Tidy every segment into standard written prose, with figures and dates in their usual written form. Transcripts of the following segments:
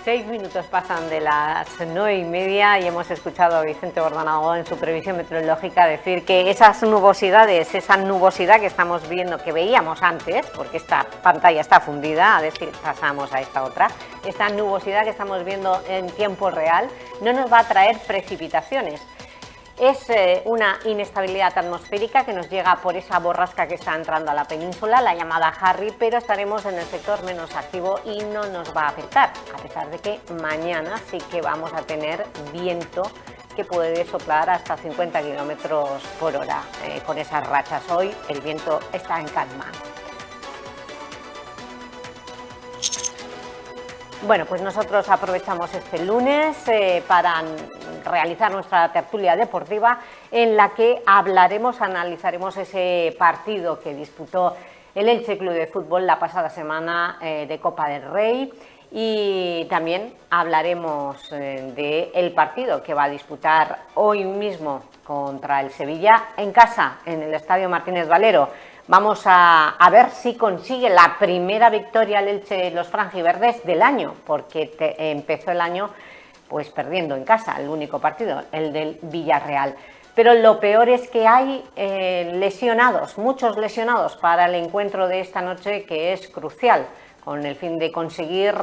6 minutos pasan de las 9:30 y hemos escuchado a Vicente Bordonado en su previsión meteorológica decir que esas nubosidades, esa nubosidad que estamos viendo, que veíamos antes, porque esta pantalla está fundida, a ver si pasamos a esta otra, esta nubosidad que estamos viendo en tiempo real no nos va a traer precipitaciones. Es una inestabilidad atmosférica que nos llega por esa borrasca que está entrando a la península, la llamada Harry, pero estaremos en el sector menos activo y no nos va a afectar, a pesar de que mañana sí que vamos a tener viento que puede soplar hasta 50 kilómetros por hora con esas rachas. Hoy el viento está en calma. Bueno, pues nosotros aprovechamos este lunes para realizar nuestra tertulia deportiva en la que analizaremos ese partido que disputó el Elche Club de Fútbol la pasada semana de Copa del Rey, y también hablaremos del partido que va a disputar hoy mismo contra el Sevilla en casa, en el Estadio Martínez Valero. Vamos a ver si consigue la primera victoria el Elche, los franjiverdes, del año, porque empezó el año pues perdiendo en casa, el único partido, el del Villarreal. Pero lo peor es que hay lesionados, muchos lesionados para el encuentro de esta noche, que es crucial, con el fin de conseguir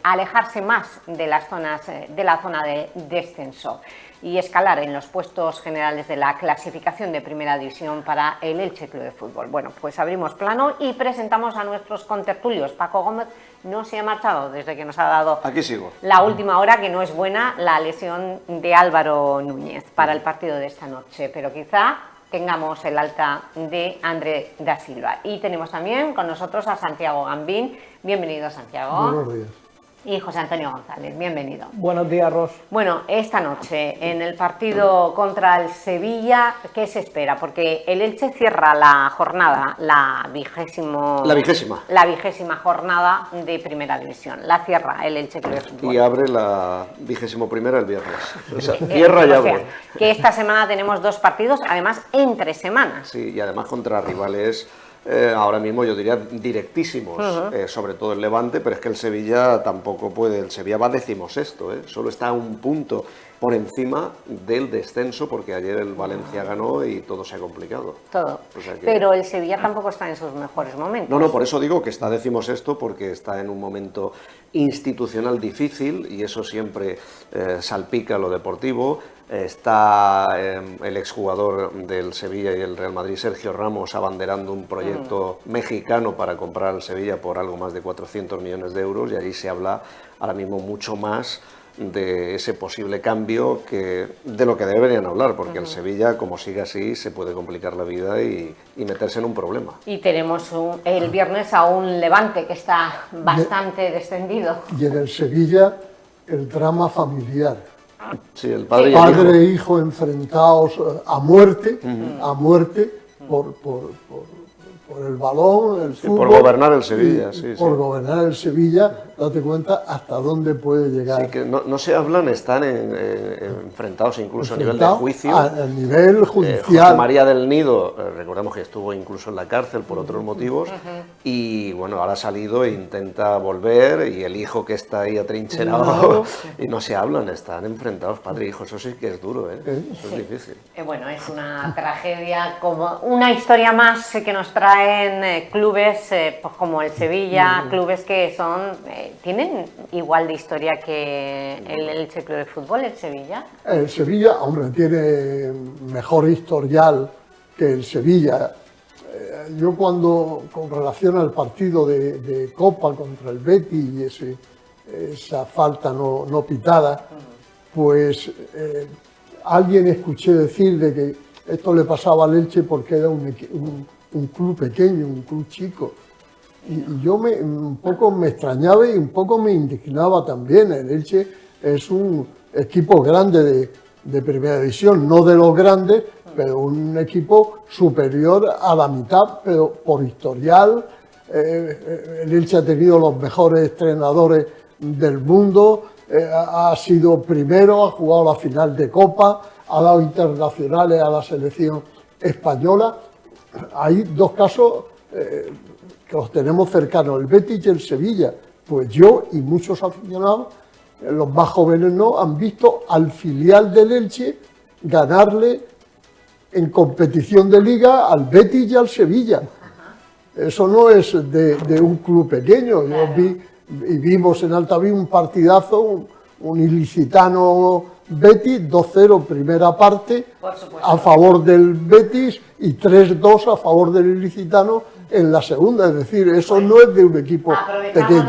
alejarse más de las zonas de la zona de descenso y escalar en los puestos generales de la clasificación de Primera División para el Elche Club de Fútbol. Bueno, pues abrimos plano y presentamos a nuestros contertulios. Paco Gómez no se ha marchado desde que nos ha dado Aquí sigo. La última hora, que no es buena, la lesión de Álvaro Núñez para el partido de esta noche, pero quizá tengamos el alta de André da Silva. Y tenemos también con nosotros a Santiago Gambín. Bienvenido, Santiago. Buenos días. Y José Antonio González, bienvenido. Buenos días, Ros. Bueno, esta noche en el partido contra el Sevilla, ¿qué se espera? Porque el Elche cierra la jornada, la vigésima jornada de Primera División. La cierra el Elche Club de Fútbol. Y abre la 21ª el viernes. O sea, cierra y abre. Que esta semana tenemos 2 partidos, además entre semanas. Sí, y además contra rivales ahora mismo yo diría directísimos, sobre todo el Levante, pero es que el Sevilla tampoco puede. El Sevilla va 16º, solo está a un punto por encima del descenso, porque ayer el Valencia ganó y todo se ha complicado. Todo. O sea que... Pero el Sevilla tampoco está en sus mejores momentos. No, por eso digo que está 16º, porque está en un momento institucional difícil y eso siempre salpica lo deportivo. Está el exjugador del Sevilla y el Real Madrid, Sergio Ramos, abanderando un proyecto mexicano para comprar al Sevilla por algo más de 400 millones de euros, y allí se habla ahora mismo mucho más de ese posible cambio que de lo que deberían hablar, porque el Sevilla, como sigue así, se puede complicar la vida y meterse en un problema. Y tenemos el viernes a un Levante que está bastante descendido. Y en el Sevilla el drama familiar. Sí, el padre e hijo enfrentados a muerte por el balón, el fútbol. Por gobernar el Sevilla, Por gobernar el Sevilla, date cuenta hasta dónde puede llegar. Sí, que no se hablan, están enfrentados incluso a nivel de juicio. A nivel judicial. José María del Nido, recordemos que estuvo incluso en la cárcel por otros motivos, y bueno, ahora ha salido e intenta volver, y el hijo que está ahí atrincherado, y no se hablan, están enfrentados padre e hijo. Eso sí que es duro, eso es difícil. Bueno, es una tragedia, como una historia más que nos traen clubes pues como el Sevilla, clubes que tienen igual de historia que el Elche Club de Fútbol, el Sevilla. El Sevilla, hombre, tiene mejor historial que el Sevilla. Yo con relación al partido de Copa contra el Betis y esa falta no pitada, pues alguien escuché decir de que esto le pasaba al Elche porque era un club pequeño, un club chico. Y yo un poco me extrañaba y un poco me indignaba también. El Elche es un equipo grande de Primera División, no de los grandes, pero un equipo superior a la mitad, pero por historial. El Elche ha tenido los mejores entrenadores del mundo, ha sido primero, ha jugado la final de Copa, ha dado internacionales a la selección española. Hay 2 casos que los tenemos cercanos, el Betis y el Sevilla. Pues yo y muchos aficionados, los más jóvenes no, han visto al filial del Elche ganarle en competición de liga al Betis y al Sevilla. Eso no es de un club pequeño. Yo vimos en Altaví un partidazo, un ilicitano Betis, 2-0 primera parte a favor del Betis y 3-2 a favor del ilicitano en la segunda. Es decir, eso no es de un equipo pequeño.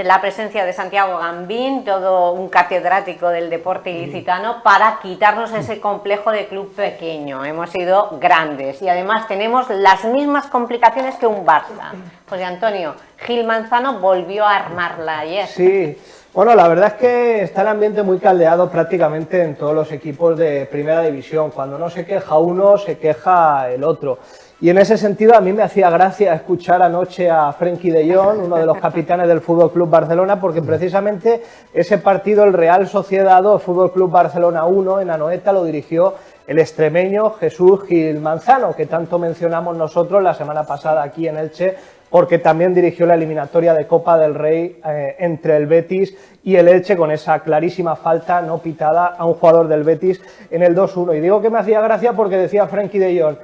La presencia de Santiago Gambín, todo un catedrático del deporte ilicitano, para quitarnos ese complejo de club pequeño. Hemos sido grandes y además tenemos las mismas complicaciones que un Barça. José Antonio, Gil Manzano volvió a armarla ayer. Sí. Bueno, la verdad es que está el ambiente muy caldeado prácticamente en todos los equipos de primera división. Cuando no se queja uno, se queja el otro. Y en ese sentido a mí me hacía gracia escuchar anoche a Frenkie de Jong, uno de los capitanes del Fútbol Club Barcelona, porque precisamente ese partido, el Real Sociedad 2, Fútbol Club Barcelona 1, en Anoeta, lo dirigió el extremeño Jesús Gil Manzano, que tanto mencionamos nosotros la semana pasada aquí en Elche, porque también dirigió la eliminatoria de Copa del Rey entre el Betis y el Elche, con esa clarísima falta no pitada a un jugador del Betis en el 2-1. Y digo que me hacía gracia porque decía Frenkie de Jong: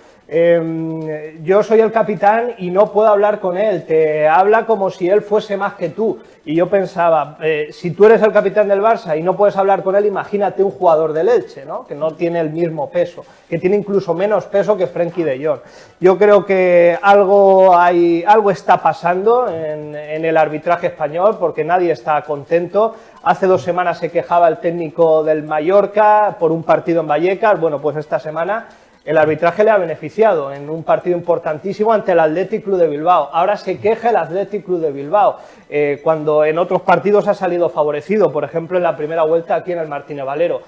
yo soy el capitán y no puedo hablar con él, te habla como si él fuese más que tú. Y yo pensaba, si tú eres el capitán del Barça y no puedes hablar con él, imagínate un jugador del Elche, ¿no? Que no tiene el mismo peso, que tiene incluso menos peso que Frenkie de Jong. Yo creo que algo está pasando en el arbitraje español, porque nadie está contento. Hace 2 semanas se quejaba el técnico del Mallorca por un partido en Vallecas. Bueno, pues esta semana el arbitraje le ha beneficiado en un partido importantísimo ante el Athletic Club de Bilbao. Ahora se queja el Athletic Club de Bilbao, cuando en otros partidos ha salido favorecido, por ejemplo en la primera vuelta aquí en el Martínez Valero.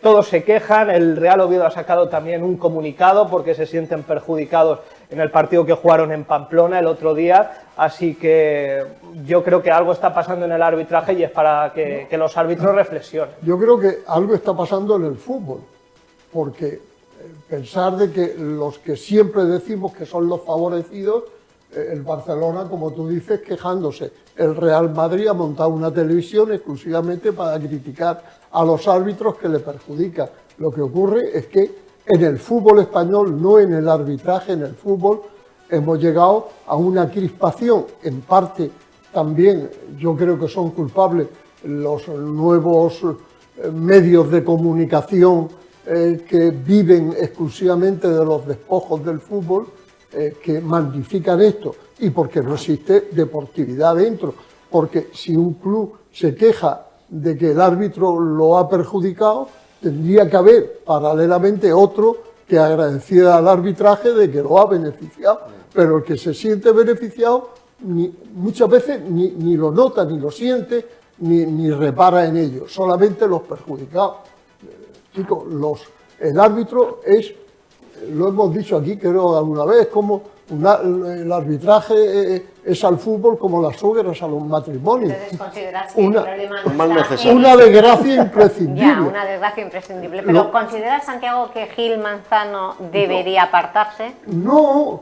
Todos se quejan, el Real Oviedo ha sacado también un comunicado porque se sienten perjudicados en el partido que jugaron en Pamplona el otro día, así que yo creo que algo está pasando en el arbitraje y es para que los árbitros reflexionen. Yo creo que algo está pasando en el fútbol, porque pensar de que los que siempre decimos que son los favorecidos, el Barcelona, como tú dices, quejándose. El Real Madrid ha montado una televisión exclusivamente para criticar a los árbitros, que le perjudica. Lo que ocurre es que en el fútbol español, no en el arbitraje, en el fútbol, hemos llegado a una crispación. En parte también yo creo que son culpables los nuevos medios de comunicación que viven exclusivamente de los despojos del fútbol, que magnifican esto, y porque no existe deportividad dentro. Porque si un club se queja de que el árbitro lo ha perjudicado, tendría que haber paralelamente otro que agradeciera al arbitraje de que lo ha beneficiado. Pero el que se siente beneficiado muchas veces ni lo nota, ni lo siente, ni repara en ello, solamente los perjudicados. Chicos, el árbitro es, lo hemos dicho aquí creo alguna vez, como el arbitraje es al fútbol como las suegras a los matrimonios. ¿Ustedes consideran que el problema no está una desgracia imprescindible? Ya, una desgracia imprescindible. Pero ¿considera Santiago que Gil Manzano debería apartarse? No,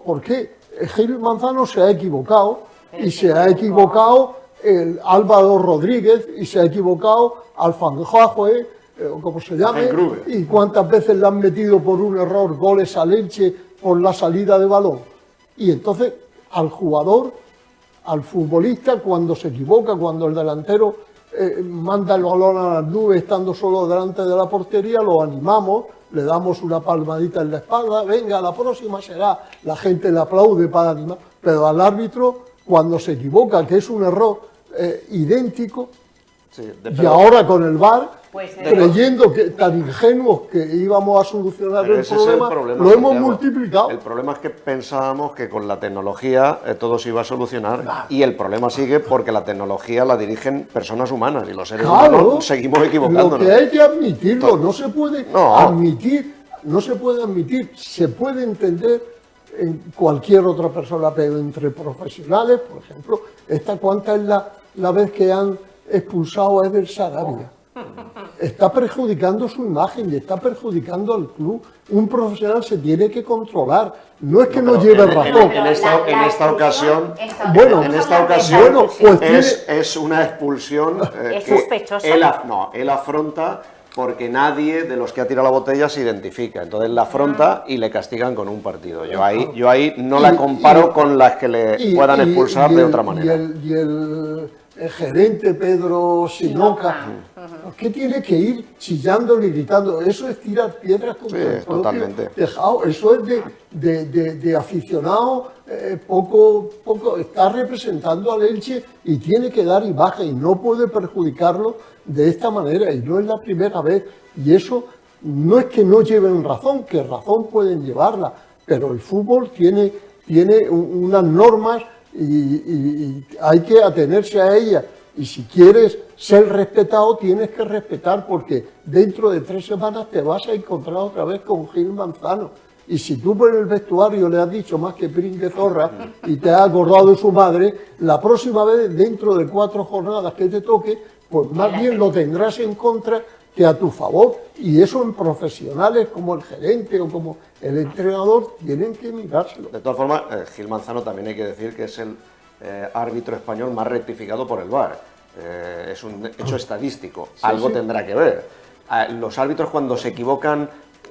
porque Gil Manzano se ha equivocado, y se ha equivocado el Álvaro Rodríguez, y se ha equivocado Alfanjue, como se llame, y cuántas veces le han metido por un error goles al Elche por la salida de balón. Y entonces al jugador, al futbolista, cuando se equivoca, cuando el delantero manda el balón a las nubes estando solo delante de la portería, lo animamos, le damos una palmadita en la espalda, venga, la próxima será, la gente le aplaude para animar, pero al árbitro, cuando se equivoca, que es un error idéntico, y ahora con el VAR, creyendo que tan ingenuos que íbamos a solucionar el problema, lo hemos multiplicado. El problema es que pensábamos que con la tecnología todo se iba a solucionar, y el problema sigue porque la tecnología la dirigen personas humanas y los seres humanos seguimos equivocándonos. Lo que hay que admitirlo, no se puede admitir, se puede entender en cualquier otra persona, pero entre profesionales, por ejemplo, ¿cuánta es la vez que han expulsado a Eder Sarabia? Está perjudicando su imagen y está perjudicando al club. Un profesional se tiene que controlar. No es que no lleve razón. En esta ocasión, Bueno, en esta ocasión bueno, pues es una expulsión Es que sospechosa. él afronta porque nadie de los que ha tirado la botella se identifica. Entonces la afronta y le castigan con un partido. Yo ahí no la comparo con las que le puedan expulsar de otra manera. Y el gerente Pedro Sinoca, ¿qué tiene que ir chillando y gritando? Eso es tirar piedras contra el propio totalmente. tejado. Eso es de aficionado poco. Está representando al Elche y tiene que dar imagen y no puede perjudicarlo de esta manera. Y no es la primera vez. Y eso no es que no lleven razón, que razón pueden llevarla, pero el fútbol tiene unas normas y hay que atenerse a ellas. Y si quieres ser respetado, tienes que respetar, porque dentro de 3 semanas te vas a encontrar otra vez con Gil Manzano. Y si tú por el vestuario le has dicho más que pringue zorra y te has acordado de su madre, la próxima vez, dentro de 4 jornadas que te toque, pues más bien lo tendrás en contra que a tu favor. Y eso en profesionales como el gerente o como el entrenador tienen que mirárselo. De todas formas, Gil Manzano también hay que decir que es el árbitro español más rectificado por el VAR. Es un hecho estadístico, algo tendrá que ver. Los árbitros cuando se equivocan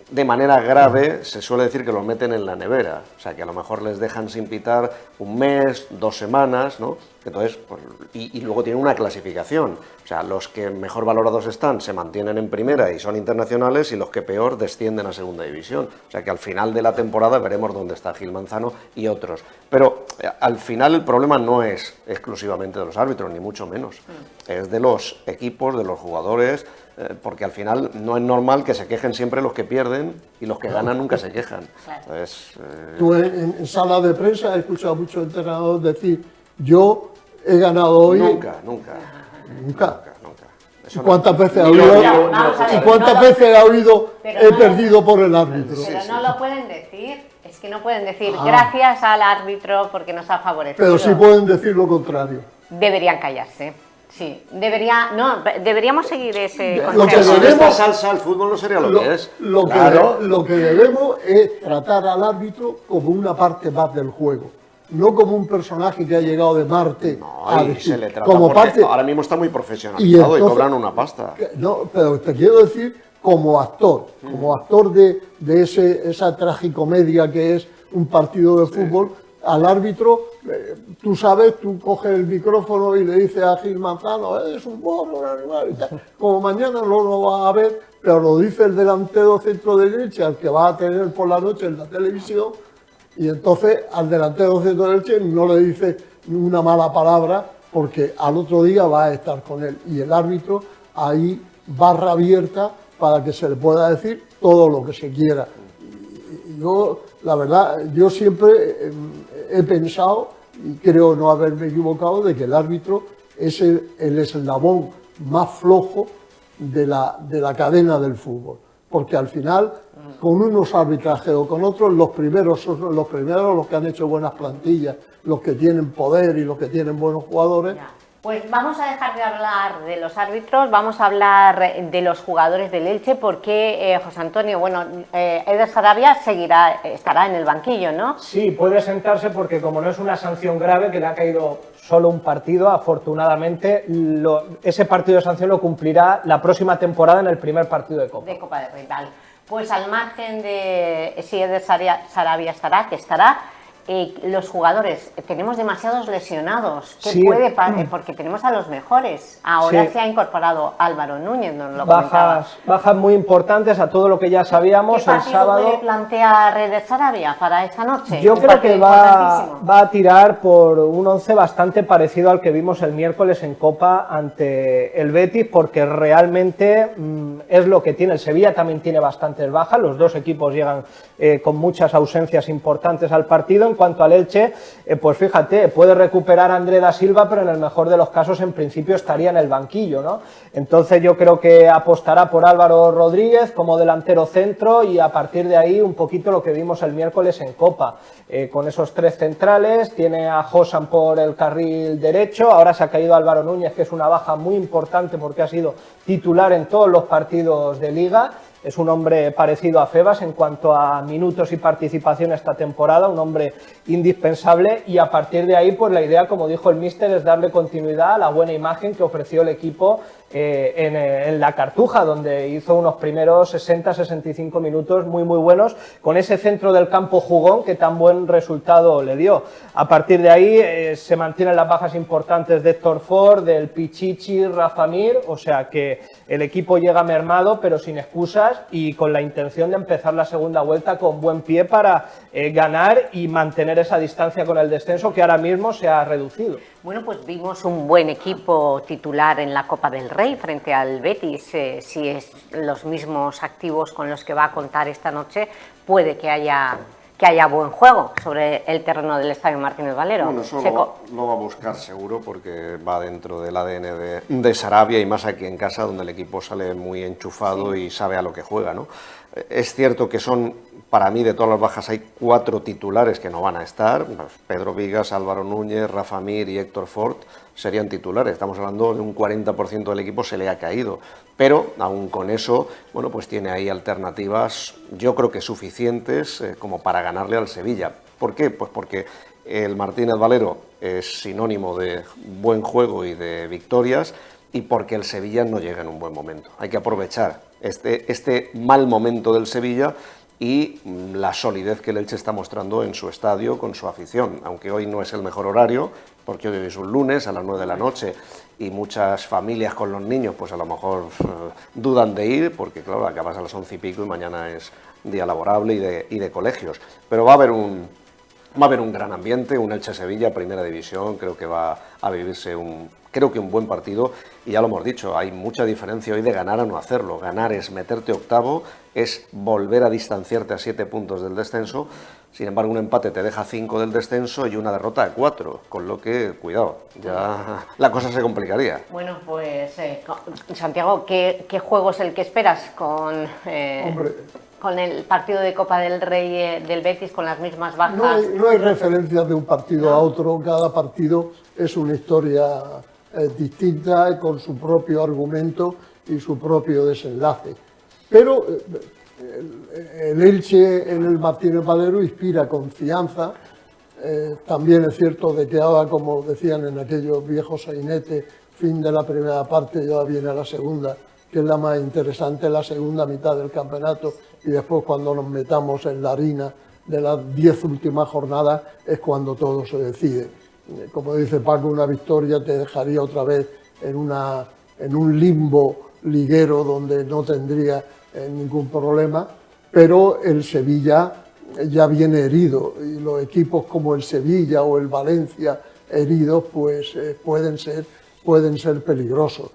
de manera grave se suele decir que los meten en la nevera, o sea que a lo mejor les dejan sin pitar 1 mes, 2 semanas, ¿no? Entonces, pues, y luego tienen una clasificación, o sea, los que mejor valorados están se mantienen en primera y son internacionales y los que peor descienden a segunda división, o sea que al final de la temporada veremos dónde está Gil Manzano y otros, pero al final el problema no es exclusivamente de los árbitros, ni mucho menos, es de los equipos, de los jugadores, porque al final no es normal que se quejen siempre los que pierden y los que ganan nunca se quejan. Entonces, Tú en sala de prensa has escuchado a muchos entrenadores decir, yo he ganado hoy. Nunca. ¿Y cuántas veces ha Ni lo- oído? ni lo- Vamos a ver, ¿Y cuántas no lo- veces ha oído? pero He no lo- perdido por el árbitro. Pero no lo pueden decir, es que no pueden decir gracias al árbitro porque nos ha favorecido. Pero sí pueden decir lo contrario. Deberían callarse, sí. Deberíamos seguir ese Lo que consejo. Sin debemos- esta salsa el fútbol no sería lo que es. Lo que debemos es tratar al árbitro como una parte más del juego, no como un personaje que ha llegado de Marte a Y decir, se le trata como porque parte. ahora mismo está muy profesionalizado y entonces- cobran una pasta. No, pero te quiero decir como actor de esa tragicomedia que es un partido de fútbol. Al árbitro, tú sabes, tú coges el micrófono y le dices a Gil Manzano, es un burro, un animal y tal. Como mañana no lo vas a ver, pero lo dice el delantero centro derecha, al que vas a tener por la noche en la televisión, y entonces al delantero centro derecha no le dice una mala palabra porque al otro día va a estar con él. Y el árbitro ahí barra abierta para que se le pueda decir todo lo que se quiera. Y yo, la verdad, yo siempre he pensado, y creo no haberme equivocado, de que el árbitro es el eslabón más flojo de la cadena del fútbol. Porque al final, con unos arbitrajes o con otros, los primeros son los que han hecho buenas plantillas, los que tienen poder y los que tienen buenos jugadores. Ya. Pues vamos a dejar de hablar de los árbitros, vamos a hablar de los jugadores del Elche, porque José Antonio, bueno, Eder Sarabia estará en el banquillo, ¿no? Sí, puede sentarse porque como no es una sanción grave, que le ha caído solo un partido, afortunadamente, ese partido de sanción lo cumplirá la próxima temporada en el primer partido de Copa. De Copa de Rey, vale. Pues al margen de si Eder Sarabia estará, que estará, los jugadores, tenemos demasiados lesionados. ¿Qué Sí. puede pasar? Porque tenemos a los mejores. Ahora Sí. se ha incorporado Álvaro Núñez, nos lo comentaba. Bajas muy importantes a todo lo que ya sabíamos ¿Qué el partido sábado. puede plantear Eder Sarabia para esta noche? Yo Un creo que partido va importantísimo. a tirar por un 11 bastante parecido al que vimos el miércoles en Copa ante el Betis, porque realmente es lo que tiene. El Sevilla también tiene bastantes bajas, los dos equipos llegan con muchas ausencias importantes al partido. En cuanto al Elche, pues fíjate, puede recuperar a André da Silva, pero en el mejor de los casos en principio estaría en el banquillo, ¿no? Entonces yo creo que apostará por Álvaro Rodríguez como delantero centro y a partir de ahí un poquito lo que vimos el miércoles en Copa, con esos 3 centrales, tiene a Josan por el carril derecho, ahora se ha caído Álvaro Núñez, que es una baja muy importante porque ha sido titular en todos los partidos de Liga. Es un hombre parecido a Febas en cuanto a minutos y participación esta temporada, un hombre indispensable y a partir de ahí pues la idea, como dijo el míster, es darle continuidad a la buena imagen que ofreció el equipo en la Cartuja, donde hizo unos primeros 60-65 minutos muy buenos con ese centro del campo jugón que tan buen resultado le dio. A partir de ahí se mantienen las bajas importantes de Héctor Ford, del Pichichi, Rafa Mir, o sea que el equipo llega mermado pero sin excusas y con la intención de empezar la segunda vuelta con buen pie para ganar y mantener esa distancia con el descenso que ahora mismo se ha reducido. Bueno, pues vimos un buen equipo titular en la Copa del Rey frente al Betis. Si es los mismos activos con los que va a contar esta noche, puede que haya buen juego sobre el terreno del Estadio Martínez Valero. Bueno, eso lo va a buscar seguro porque va dentro del ADN de Sarabia y más aquí en casa donde el equipo sale muy enchufado y sabe a lo que juega, ¿no? Es cierto que son, para mí, de todas las bajas hay 4 titulares que no van a estar. Pedro Vigas, Álvaro Núñez, Rafa Mir y Héctor Ford serían titulares. Estamos hablando de un 40% del equipo se le ha caído. Pero, aún con eso, bueno, pues tiene ahí alternativas, yo creo que suficientes como para ganarle al Sevilla. ¿Por qué? Pues porque el Martínez Valero es sinónimo de buen juego y de victorias y porque el Sevilla no llega en un buen momento. Hay que aprovechar este mal momento del Sevilla y la solidez que el Elche está mostrando en su estadio con su afición, aunque hoy no es el mejor horario, porque hoy es un lunes a las 9 de la noche y muchas familias con los niños pues a lo mejor dudan de ir, porque claro, acabas a las 11 y pico y mañana es día laborable y de colegios, pero va a haber un gran ambiente, un Elche-Sevilla, primera división, creo que va a vivirse un buen partido y ya lo hemos dicho, hay mucha diferencia hoy de ganar a no hacerlo. Ganar es meterte octavo, es volver a distanciarte a 7 puntos del descenso, sin embargo un empate te deja 5 del descenso y una derrota de 4, con lo que, cuidado, ya la cosa se complicaría. Bueno, pues Santiago, ¿qué juego es el que esperas con el partido de Copa del Rey del Betis, con las mismas bajas? No hay referencias de un partido a otro, cada partido es una historia distinta, con su propio argumento y su propio desenlace. Pero el Elche en el Martínez Valero inspira confianza. También es cierto de que ahora, como decían en aquellos viejos sainetes, fin de la primera parte, ya viene la segunda, que es la más interesante, la segunda mitad del campeonato, y después cuando nos metamos en la harina de las 10 últimas jornadas es cuando todo se decide. Como dice Paco, una victoria te dejaría otra vez en un limbo liguero donde no tendría ningún problema, pero el Sevilla ya viene herido y los equipos como el Sevilla o el Valencia heridos pues pueden ser peligrosos.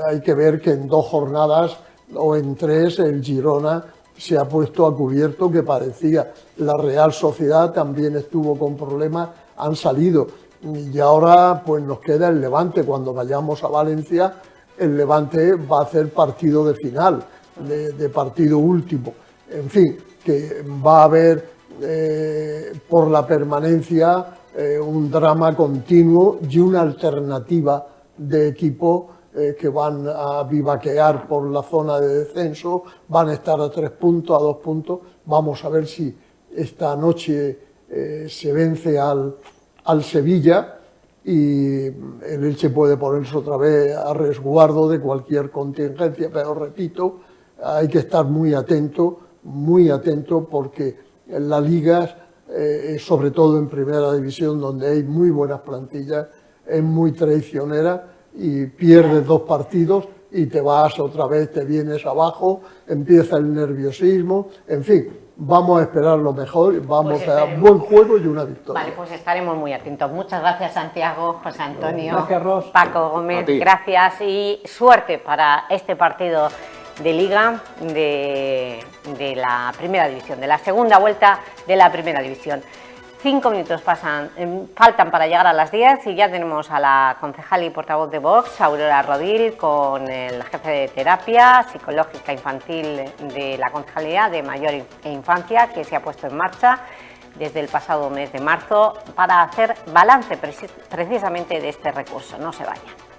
Hay que ver que en 2 jornadas o en 3 el Girona se ha puesto a cubierto, que parecía. La Real Sociedad también estuvo con problemas, han salido y ahora pues nos queda el Levante. Cuando vayamos a Valencia el Levante va a hacer partido de final, de partido último. En fin, que va a haber por la permanencia un drama continuo y una alternativa de equipo que van a vivaquear por la zona de descenso, van a estar a 3 puntos, a 2 puntos. Vamos a ver si esta noche se vence al Sevilla y el Elche puede ponerse otra vez a resguardo de cualquier contingencia, pero repito, hay que estar muy atento porque en la Liga, sobre todo en Primera División, donde hay muy buenas plantillas, es muy traicionera y pierdes 2 partidos y te vas otra vez, te vienes abajo, empieza el nerviosismo, en fin, vamos a esperar lo mejor, vamos a dar buen juego y una victoria. Vale, pues estaremos muy atentos. Muchas gracias, Santiago, José Antonio, gracias, Ros. Paco Gómez, gracias y suerte para este partido de Liga de la Primera División, de la segunda vuelta de la Primera División. 5 minutos faltan para llegar a las 10 y ya tenemos a la concejal y portavoz de Vox, Aurora Rodil, con el jefe de terapia psicológica infantil de la Concejalía de Mayor e Infancia, que se ha puesto en marcha desde el pasado mes de marzo para hacer balance precisamente de este recurso. No se vayan.